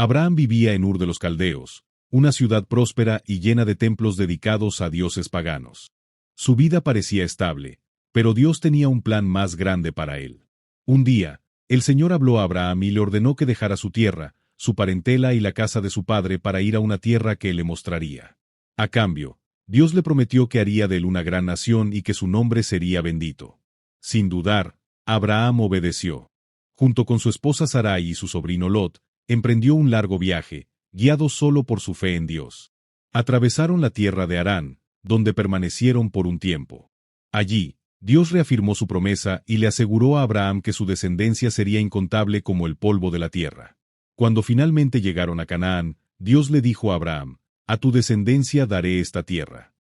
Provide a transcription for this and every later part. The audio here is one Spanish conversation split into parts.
Abraham vivía en Ur de los Caldeos, una ciudad próspera y llena de templos dedicados a dioses paganos. Su vida parecía estable, pero Dios tenía un plan más grande para él. Un día, el Señor habló a Abraham y le ordenó que dejara su tierra, su parentela y la casa de su padre para ir a una tierra que él le mostraría. A cambio, Dios le prometió que haría de él una gran nación y que su nombre sería bendito. Sin dudar, Abraham obedeció. Junto con su esposa Sarai y su sobrino Lot, emprendió un largo viaje, guiado solo por su fe en Dios. Atravesaron la tierra de Harán, donde permanecieron por un tiempo. Allí, Dios reafirmó su promesa y le aseguró a Abraham que su descendencia sería incontable como el polvo de la tierra. Cuando finalmente llegaron a Canaán, Dios le dijo a Abraham: «A tu descendencia daré esta tierra».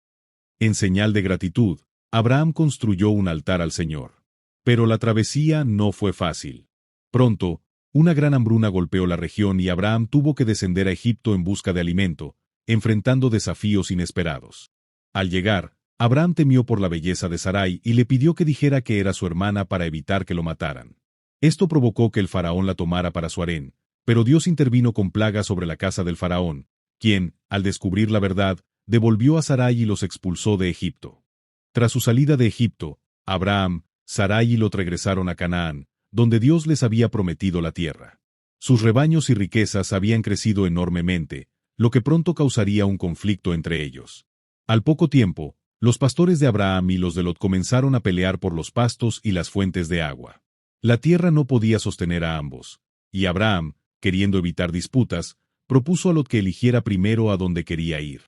En señal de gratitud, Abraham construyó un altar al Señor. Pero la travesía no fue fácil. Pronto, una gran hambruna golpeó la región y Abraham tuvo que descender a Egipto en busca de alimento, enfrentando desafíos inesperados. Al llegar, Abraham temió por la belleza de Sarai y le pidió que dijera que era su hermana para evitar que lo mataran. Esto provocó que el faraón la tomara para su harén, pero Dios intervino con plagas sobre la casa del faraón, quien, al descubrir la verdad, devolvió a Sarai y los expulsó de Egipto. Tras su salida de Egipto, Abraham, Sarai y Lot regresaron a Canaán, donde Dios les había prometido la tierra. Sus rebaños y riquezas habían crecido enormemente, lo que pronto causaría un conflicto entre ellos. Al poco tiempo, los pastores de Abraham y los de Lot comenzaron a pelear por los pastos y las fuentes de agua. La tierra no podía sostener a ambos, y Abraham, queriendo evitar disputas, propuso a Lot que eligiera primero a dónde quería ir.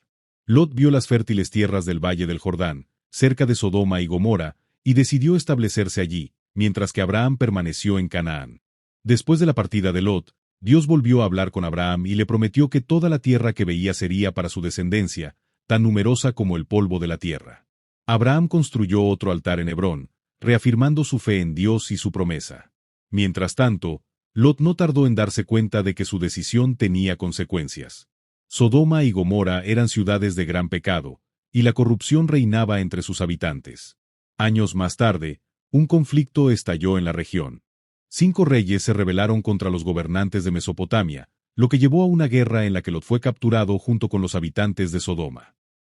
Lot vio las fértiles tierras del valle del Jordán, cerca de Sodoma y Gomorra, y decidió establecerse allí, mientras que Abraham permaneció en Canaán. Después de la partida de Lot, Dios volvió a hablar con Abraham y le prometió que toda la tierra que veía sería para su descendencia, tan numerosa como el polvo de la tierra. Abraham construyó otro altar en Hebrón, reafirmando su fe en Dios y su promesa. Mientras tanto, Lot no tardó en darse cuenta de que su decisión tenía consecuencias. Sodoma y Gomorra eran ciudades de gran pecado, y la corrupción reinaba entre sus habitantes. Años más tarde, un conflicto estalló en la región. 5 reyes se rebelaron contra los gobernantes de Mesopotamia, lo que llevó a una guerra en la que Lot fue capturado junto con los habitantes de Sodoma.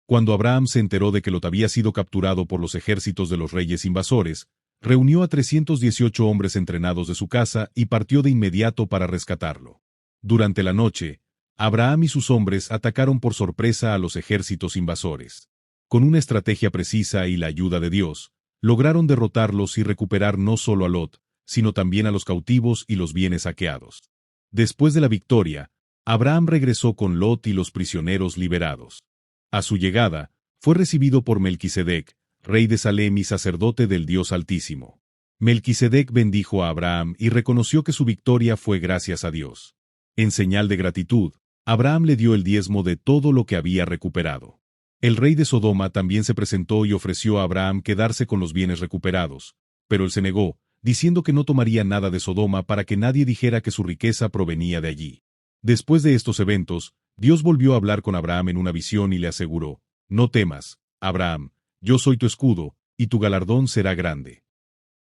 Cuando Abraham se enteró de que Lot había sido capturado por los ejércitos de los reyes invasores, reunió a 318 hombres entrenados de su casa y partió de inmediato para rescatarlo. Durante la noche, Abraham y sus hombres atacaron por sorpresa a los ejércitos invasores. Con una estrategia precisa y la ayuda de Dios, lograron derrotarlos y recuperar no solo a Lot, sino también a los cautivos y los bienes saqueados. Después de la victoria, Abraham regresó con Lot y los prisioneros liberados. A su llegada, fue recibido por Melquisedec, rey de Salem y sacerdote del Dios Altísimo. Melquisedec bendijo a Abraham y reconoció que su victoria fue gracias a Dios. En señal de gratitud, Abraham le dio el diezmo de todo lo que había recuperado. El rey de Sodoma también se presentó y ofreció a Abraham quedarse con los bienes recuperados, pero él se negó, diciendo que no tomaría nada de Sodoma para que nadie dijera que su riqueza provenía de allí. Después de estos eventos, Dios volvió a hablar con Abraham en una visión y le aseguró: «No temas, Abraham, yo soy tu escudo, y tu galardón será grande».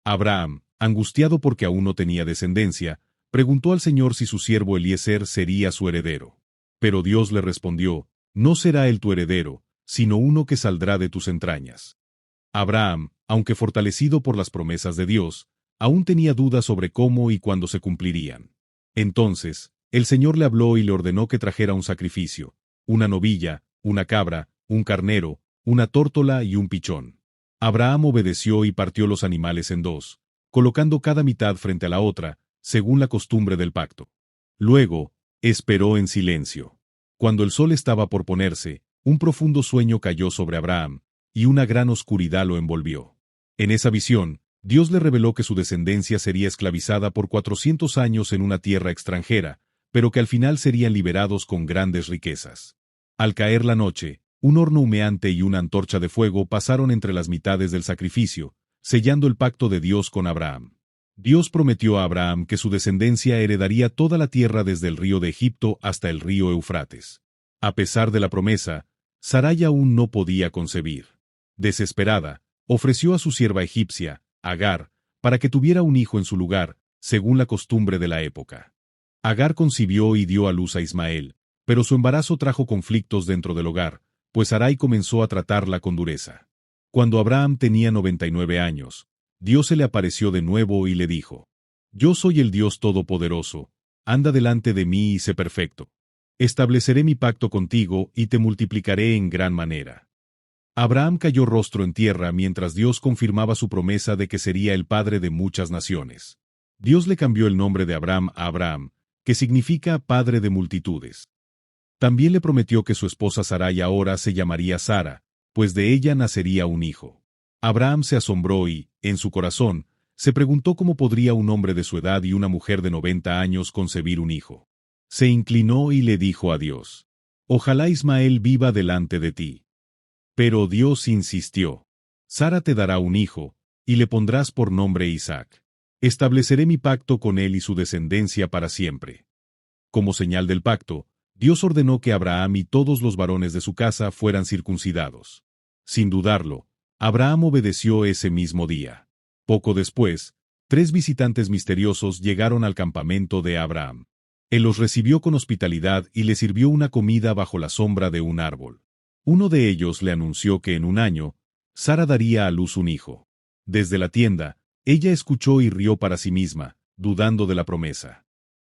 Abraham, angustiado porque aún no tenía descendencia, preguntó al Señor si su siervo Eliezer sería su heredero. Pero Dios le respondió: «No será él tu heredero, sino uno que saldrá de tus entrañas». Abraham, aunque fortalecido por las promesas de Dios, aún tenía dudas sobre cómo y cuándo se cumplirían. Entonces, el Señor le habló y le ordenó que trajera un sacrificio: una novilla, una cabra, un carnero, una tórtola y un pichón. Abraham obedeció y partió los animales en dos, colocando cada mitad frente a la otra, según la costumbre del pacto. Luego, esperó en silencio. Cuando el sol estaba por ponerse, un profundo sueño cayó sobre Abraham, y una gran oscuridad lo envolvió. En esa visión, Dios le reveló que su descendencia sería esclavizada por 400 años en una tierra extranjera, pero que al final serían liberados con grandes riquezas. Al caer la noche, un horno humeante y una antorcha de fuego pasaron entre las mitades del sacrificio, sellando el pacto de Dios con Abraham. Dios prometió a Abraham que su descendencia heredaría toda la tierra desde el río de Egipto hasta el río Eufrates. A pesar de la promesa, Sarai aún no podía concebir. Desesperada, ofreció a su sierva egipcia, Agar, para que tuviera un hijo en su lugar, según la costumbre de la época. Agar concibió y dio a luz a Ismael, pero su embarazo trajo conflictos dentro del hogar, pues Sarai comenzó a tratarla con dureza. Cuando Abraham tenía 99 años, Dios se le apareció de nuevo y le dijo: Yo soy el Dios Todopoderoso, anda delante de mí y sé perfecto. Estableceré mi pacto contigo y te multiplicaré en gran manera. Abraham cayó rostro en tierra mientras Dios confirmaba su promesa de que sería el padre de muchas naciones. Dios le cambió el nombre de Abraham a Abraham, que significa padre de multitudes. También le prometió que su esposa Sarai ahora se llamaría Sara, pues de ella nacería un hijo. Abraham se asombró y, en su corazón, se preguntó cómo podría un hombre de su edad y una mujer de 90 años concebir un hijo. Se inclinó y le dijo a Dios: Ojalá Ismael viva delante de ti. Pero Dios insistió: Sara te dará un hijo, y le pondrás por nombre Isaac. Estableceré mi pacto con él y su descendencia para siempre. Como señal del pacto, Dios ordenó que Abraham y todos los varones de su casa fueran circuncidados. Sin dudarlo, Abraham obedeció ese mismo día. Poco después, 3 visitantes misteriosos llegaron al campamento de Abraham. Él los recibió con hospitalidad y le sirvió una comida bajo la sombra de un árbol. Uno de ellos le anunció que en un año, Sara daría a luz un hijo. Desde la tienda, ella escuchó y rió para sí misma, dudando de la promesa.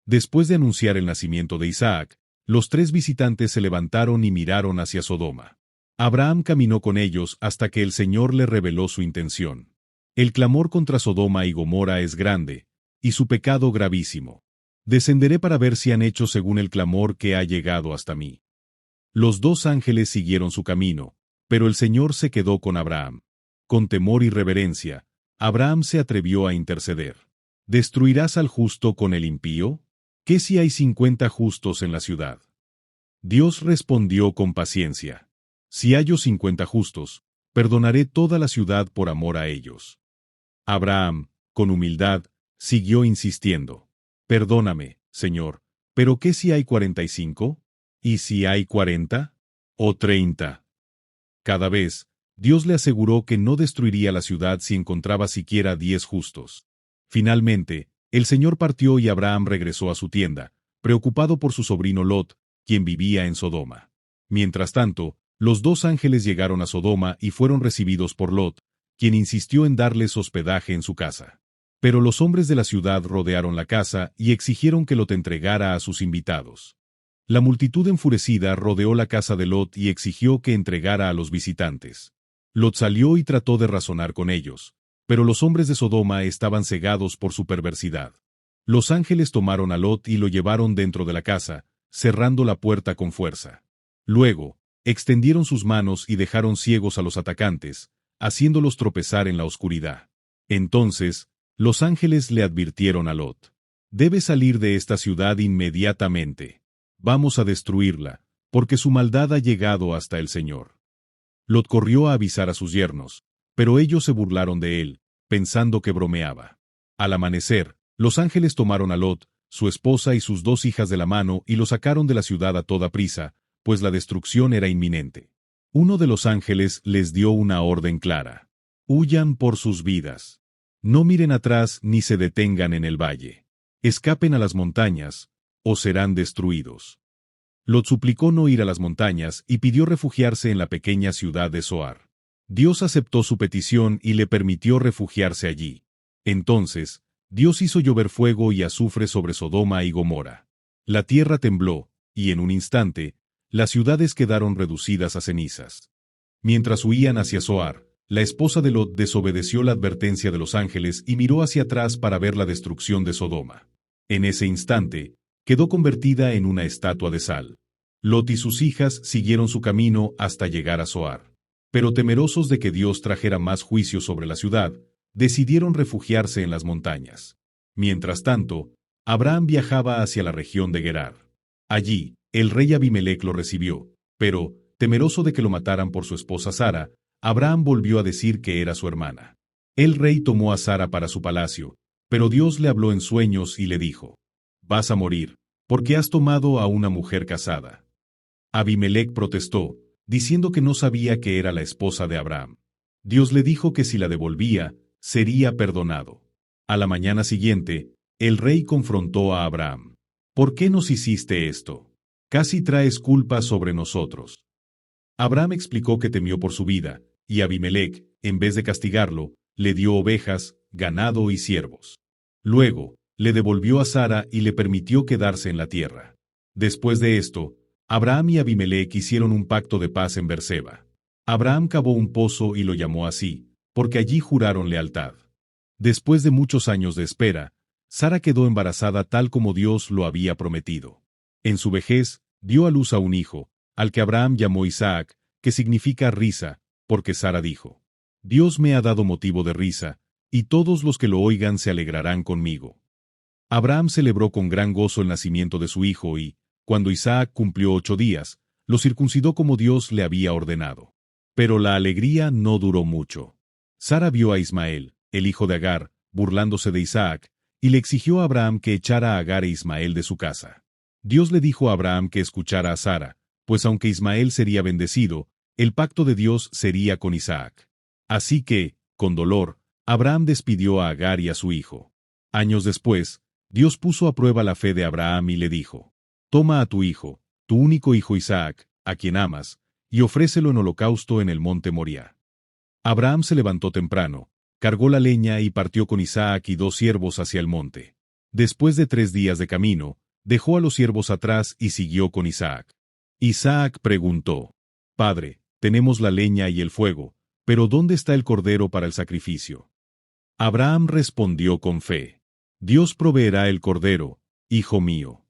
Después de anunciar el nacimiento de Isaac, los 3 visitantes se levantaron y miraron hacia Sodoma. Abraham caminó con ellos hasta que el Señor le reveló su intención. El clamor contra Sodoma y Gomorra es grande, y su pecado gravísimo. Descenderé para ver si han hecho según el clamor que ha llegado hasta mí. Los 2 ángeles siguieron su camino, pero el Señor se quedó con Abraham. Con temor y reverencia, Abraham se atrevió a interceder. ¿Destruirás al justo con el impío? ¿Qué si hay 50 justos en la ciudad? Dios respondió con paciencia: Si hallo 50 justos, perdonaré toda la ciudad por amor a ellos. Abraham, con humildad, siguió insistiendo: Perdóname, Señor, ¿pero qué si hay 45? ¿Y si hay 40? ¿O 30? Cada vez, Dios le aseguró que no destruiría la ciudad si encontraba siquiera 10 justos. Finalmente, el Señor partió y Abraham regresó a su tienda, preocupado por su sobrino Lot, quien vivía en Sodoma. Mientras tanto, los 2 ángeles llegaron a Sodoma y fueron recibidos por Lot, quien insistió en darles hospedaje en su casa. Pero los hombres de la ciudad rodearon la casa y exigieron que Lot entregara a sus invitados. La multitud enfurecida rodeó la casa de Lot y exigió que entregara a los visitantes. Lot salió y trató de razonar con ellos, pero los hombres de Sodoma estaban cegados por su perversidad. Los ángeles tomaron a Lot y lo llevaron dentro de la casa, cerrando la puerta con fuerza. Luego, extendieron sus manos y dejaron ciegos a los atacantes, haciéndolos tropezar en la oscuridad. Entonces, los ángeles le advirtieron a Lot: Debes salir de esta ciudad inmediatamente. Vamos a destruirla, porque su maldad ha llegado hasta el Señor. Lot corrió a avisar a sus yernos, pero ellos se burlaron de él, pensando que bromeaba. Al amanecer, los ángeles tomaron a Lot, su esposa y sus 2 hijas de la mano y lo sacaron de la ciudad a toda prisa, pues la destrucción era inminente. Uno de los ángeles les dio una orden clara: Huyan por sus vidas. No miren atrás ni se detengan en el valle. Escapen a las montañas, o serán destruidos. Lot suplicó no ir a las montañas y pidió refugiarse en la pequeña ciudad de Zoar. Dios aceptó su petición y le permitió refugiarse allí. Entonces, Dios hizo llover fuego y azufre sobre Sodoma y Gomorra. La tierra tembló, y en un instante, las ciudades quedaron reducidas a cenizas. Mientras huían hacia Zoar, la esposa de Lot desobedeció la advertencia de los ángeles y miró hacia atrás para ver la destrucción de Sodoma. En ese instante, quedó convertida en una estatua de sal. Lot y sus hijas siguieron su camino hasta llegar a Zoar. Pero temerosos de que Dios trajera más juicio sobre la ciudad, decidieron refugiarse en las montañas. Mientras tanto, Abraham viajaba hacia la región de Gerar. Allí, el rey Abimelec lo recibió, pero, temeroso de que lo mataran por su esposa Sara, Abraham volvió a decir que era su hermana. El rey tomó a Sara para su palacio, pero Dios le habló en sueños y le dijo: Vas a morir, porque has tomado a una mujer casada. Abimelec protestó, diciendo que no sabía que era la esposa de Abraham. Dios le dijo que si la devolvía, sería perdonado. A la mañana siguiente, el rey confrontó a Abraham. ¿Por qué nos hiciste esto? Casi traes culpa sobre nosotros. Abraham explicó que temió por su vida, y Abimelec, en vez de castigarlo, le dio ovejas, ganado y siervos. Luego, le devolvió a Sara y le permitió quedarse en la tierra. Después de esto, Abraham y Abimelec hicieron un pacto de paz en Berseba. Abraham cavó un pozo y lo llamó así, porque allí juraron lealtad. Después de muchos años de espera, Sara quedó embarazada tal como Dios lo había prometido. En su vejez, dio a luz a un hijo, al que Abraham llamó Isaac, que significa risa, porque Sara dijo: Dios me ha dado motivo de risa, y todos los que lo oigan se alegrarán conmigo. Abraham celebró con gran gozo el nacimiento de su hijo y, cuando Isaac cumplió 8 días, lo circuncidó como Dios le había ordenado. Pero la alegría no duró mucho. Sara vio a Ismael, el hijo de Agar, burlándose de Isaac, y le exigió a Abraham que echara a Agar e Ismael de su casa. Dios le dijo a Abraham que escuchara a Sara, pues aunque Ismael sería bendecido, el pacto de Dios sería con Isaac. Así que, con dolor, Abraham despidió a Agar y a su hijo. Años después, Dios puso a prueba la fe de Abraham y le dijo: Toma a tu hijo, tu único hijo Isaac, a quien amas, y ofrécelo en holocausto en el monte Moriah. Abraham se levantó temprano, cargó la leña y partió con Isaac y 2 siervos hacia el monte. Después de 3 días de camino, dejó a los siervos atrás y siguió con Isaac. Isaac preguntó: Padre, tenemos la leña y el fuego, pero ¿dónde está el cordero para el sacrificio? Abraham respondió con fe: Dios proveerá el cordero, hijo mío.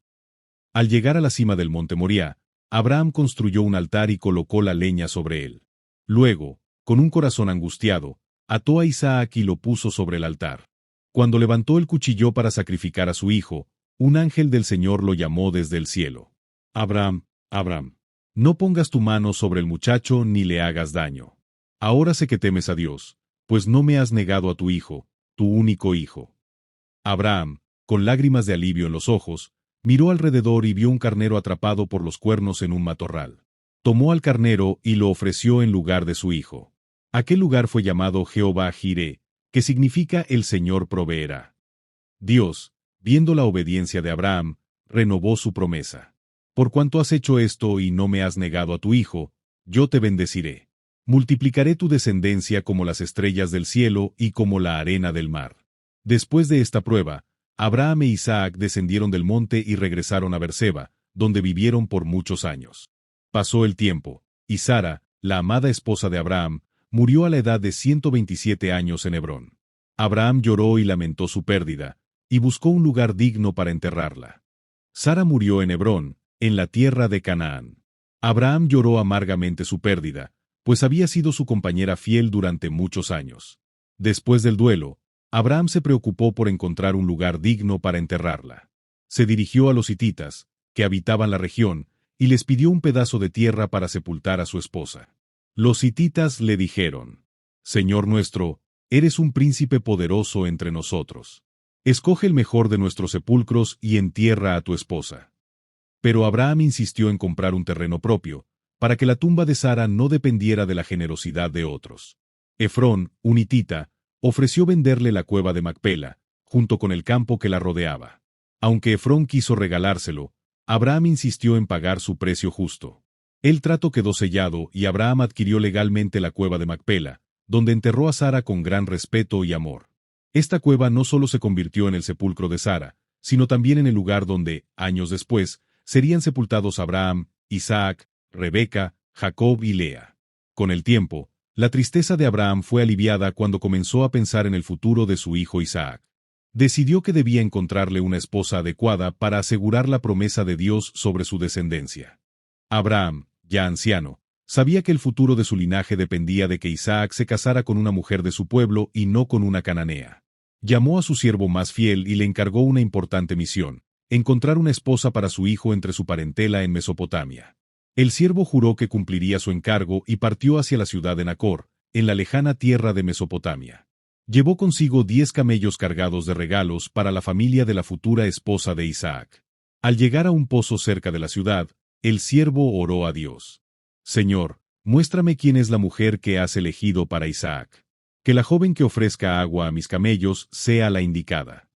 Al llegar a la cima del monte Moriah, Abraham construyó un altar y colocó la leña sobre él. Luego, con un corazón angustiado, ató a Isaac y lo puso sobre el altar. Cuando levantó el cuchillo para sacrificar a su hijo, un ángel del Señor lo llamó desde el cielo: Abraham, Abraham, no pongas tu mano sobre el muchacho ni le hagas daño. Ahora sé que temes a Dios, pues no me has negado a tu hijo, tu único hijo. Abraham, con lágrimas de alivio en los ojos, miró alrededor y vio un carnero atrapado por los cuernos en un matorral. Tomó al carnero y lo ofreció en lugar de su hijo. Aquel lugar fue llamado Jehová Jireh, que significa el Señor proveerá. Dios, viendo la obediencia de Abraham, renovó su promesa. Por cuanto has hecho esto y no me has negado a tu hijo, yo te bendeciré. Multiplicaré tu descendencia como las estrellas del cielo y como la arena del mar. Después de esta prueba, Abraham e Isaac descendieron del monte y regresaron a Berseba, donde vivieron por muchos años. Pasó el tiempo, y Sara, la amada esposa de Abraham, murió a la edad de 127 años en Hebrón. Abraham lloró y lamentó su pérdida, y buscó un lugar digno para enterrarla. Sara murió en Hebrón, en la tierra de Canaán. Abraham lloró amargamente su pérdida, pues había sido su compañera fiel durante muchos años. Después del duelo, Abraham se preocupó por encontrar un lugar digno para enterrarla. Se dirigió a los hititas, que habitaban la región, y les pidió un pedazo de tierra para sepultar a su esposa. Los hititas le dijeron: Señor nuestro, eres un príncipe poderoso entre nosotros. Escoge el mejor de nuestros sepulcros y entierra a tu esposa. Pero Abraham insistió en comprar un terreno propio, para que la tumba de Sara no dependiera de la generosidad de otros. Efrón, un hitita, ofreció venderle la cueva de Macpela, junto con el campo que la rodeaba. Aunque Efrón quiso regalárselo, Abraham insistió en pagar su precio justo. El trato quedó sellado y Abraham adquirió legalmente la cueva de Macpela, donde enterró a Sara con gran respeto y amor. Esta cueva no solo se convirtió en el sepulcro de Sara, sino también en el lugar donde, años después, serían sepultados Abraham, Isaac, Rebeca, Jacob y Lea. Con el tiempo, la tristeza de Abraham fue aliviada cuando comenzó a pensar en el futuro de su hijo Isaac. Decidió que debía encontrarle una esposa adecuada para asegurar la promesa de Dios sobre su descendencia. Abraham, ya anciano, sabía que el futuro de su linaje dependía de que Isaac se casara con una mujer de su pueblo y no con una cananea. Llamó a su siervo más fiel y le encargó una importante misión: encontrar una esposa para su hijo entre su parentela en Mesopotamia. El siervo juró que cumpliría su encargo y partió hacia la ciudad de Nacor, en la lejana tierra de Mesopotamia. Llevó consigo 10 camellos cargados de regalos para la familia de la futura esposa de Isaac. Al llegar a un pozo cerca de la ciudad, el siervo oró a Dios: Señor, muéstrame quién es la mujer que has elegido para Isaac. Que la joven que ofrezca agua a mis camellos sea la indicada.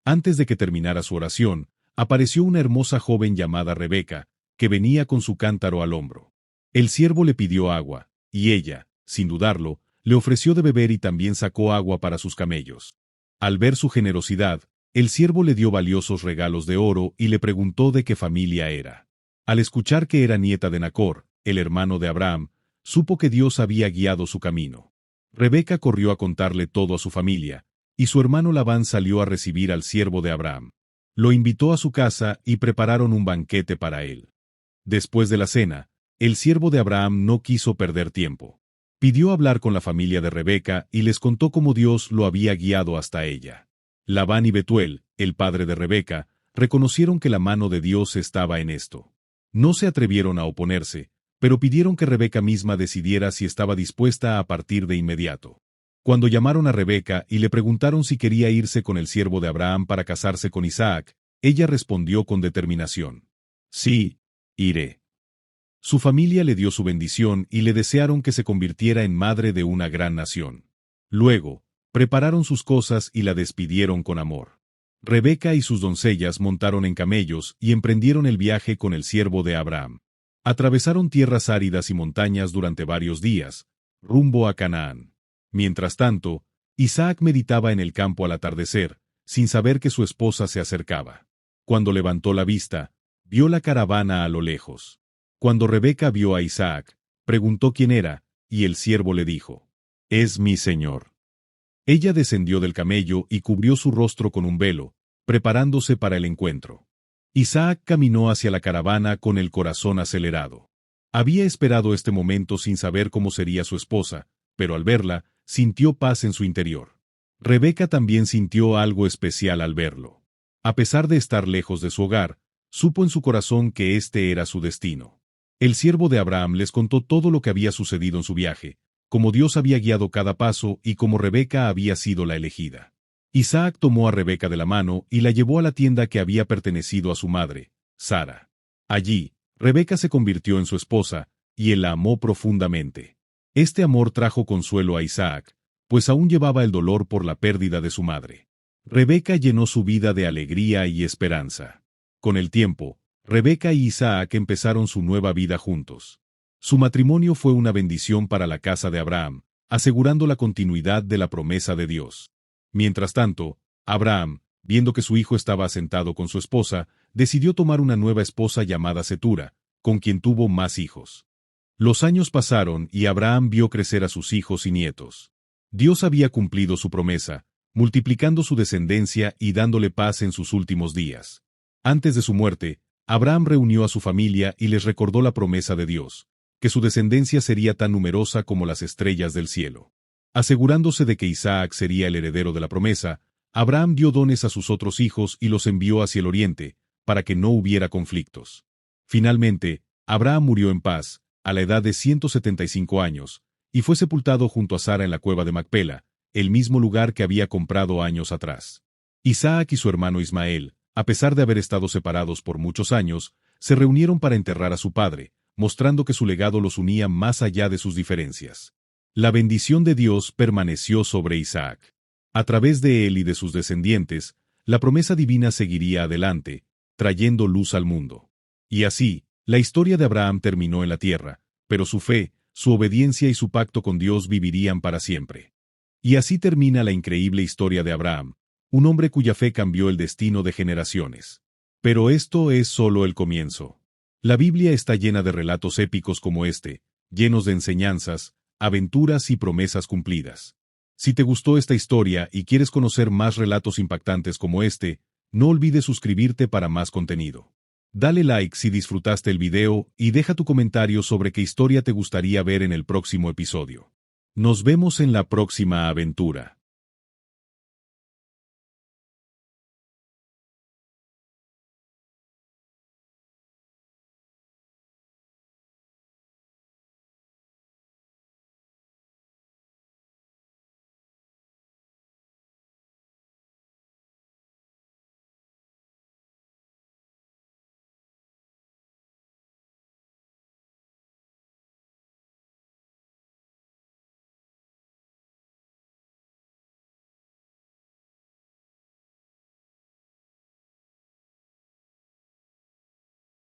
Antes de que terminara su oración, apareció una hermosa joven llamada Rebeca, que venía con su cántaro al hombro. El siervo le pidió agua, y ella, sin dudarlo, le ofreció de beber y también sacó agua para sus camellos. Al ver su generosidad, el siervo le dio valiosos regalos de oro y le preguntó de qué familia era. Al escuchar que era nieta de Nacor, el hermano de Abraham, supo que Dios había guiado su camino. Rebeca corrió a contarle todo a su familia, y su hermano Labán salió a recibir al siervo de Abraham. Lo invitó a su casa y prepararon un banquete para él. Después de la cena, el siervo de Abraham no quiso perder tiempo. Pidió hablar con la familia de Rebeca y les contó cómo Dios lo había guiado hasta ella. Labán y Betuel, el padre de Rebeca, reconocieron que la mano de Dios estaba en esto. No se atrevieron a oponerse, pero pidieron que Rebeca misma decidiera si estaba dispuesta a partir de inmediato. Cuando llamaron a Rebeca y le preguntaron si quería irse con el siervo de Abraham para casarse con Isaac, ella respondió con determinación: «Sí, iré». Su familia le dio su bendición y le desearon que se convirtiera en madre de una gran nación. Luego, prepararon sus cosas y la despidieron con amor. Rebeca y sus doncellas montaron en camellos y emprendieron el viaje con el siervo de Abraham. Atravesaron tierras áridas y montañas durante varios días, rumbo a Canaán. Mientras tanto, Isaac meditaba en el campo al atardecer, sin saber que su esposa se acercaba. Cuando levantó la vista, vio la caravana a lo lejos. Cuando Rebeca vio a Isaac, preguntó quién era, y el siervo le dijo: «Es mi señor». Ella descendió del camello y cubrió su rostro con un velo, preparándose para el encuentro. Isaac caminó hacia la caravana con el corazón acelerado. Había esperado este momento sin saber cómo sería su esposa, pero al verla, sintió paz en su interior. Rebeca también sintió algo especial al verlo. A pesar de estar lejos de su hogar, supo en su corazón que este era su destino. El siervo de Abraham les contó todo lo que había sucedido en su viaje, cómo Dios había guiado cada paso y cómo Rebeca había sido la elegida. Isaac tomó a Rebeca de la mano y la llevó a la tienda que había pertenecido a su madre, Sara. Allí, Rebeca se convirtió en su esposa, y él la amó profundamente. Este amor trajo consuelo a Isaac, pues aún llevaba el dolor por la pérdida de su madre. Rebeca llenó su vida de alegría y esperanza. Con el tiempo, Rebeca y Isaac empezaron su nueva vida juntos. Su matrimonio fue una bendición para la casa de Abraham, asegurando la continuidad de la promesa de Dios. Mientras tanto, Abraham, viendo que su hijo estaba asentado con su esposa, decidió tomar una nueva esposa llamada Cetura, con quien tuvo más hijos. Los años pasaron y Abraham vio crecer a sus hijos y nietos. Dios había cumplido su promesa, multiplicando su descendencia y dándole paz en sus últimos días. Antes de su muerte, Abraham reunió a su familia y les recordó la promesa de Dios, que su descendencia sería tan numerosa como las estrellas del cielo. Asegurándose de que Isaac sería el heredero de la promesa, Abraham dio dones a sus otros hijos y los envió hacia el oriente, para que no hubiera conflictos. Finalmente, Abraham murió en paz, a la edad de 175 años, y fue sepultado junto a Sara en la cueva de Macpela, el mismo lugar que había comprado años atrás. Isaac y su hermano Ismael, a pesar de haber estado separados por muchos años, se reunieron para enterrar a su padre, mostrando que su legado los unía más allá de sus diferencias. La bendición de Dios permaneció sobre Isaac. A través de él y de sus descendientes, la promesa divina seguiría adelante, trayendo luz al mundo. Y así, la historia de Abraham terminó en la tierra, pero su fe, su obediencia y su pacto con Dios vivirían para siempre. Y así termina la increíble historia de Abraham, un hombre cuya fe cambió el destino de generaciones. Pero esto es solo el comienzo. La Biblia está llena de relatos épicos como este, llenos de enseñanzas, aventuras y promesas cumplidas. Si te gustó esta historia y quieres conocer más relatos impactantes como este, no olvides suscribirte para más contenido. Dale like si disfrutaste el video y deja tu comentario sobre qué historia te gustaría ver en el próximo episodio. Nos vemos en la próxima aventura.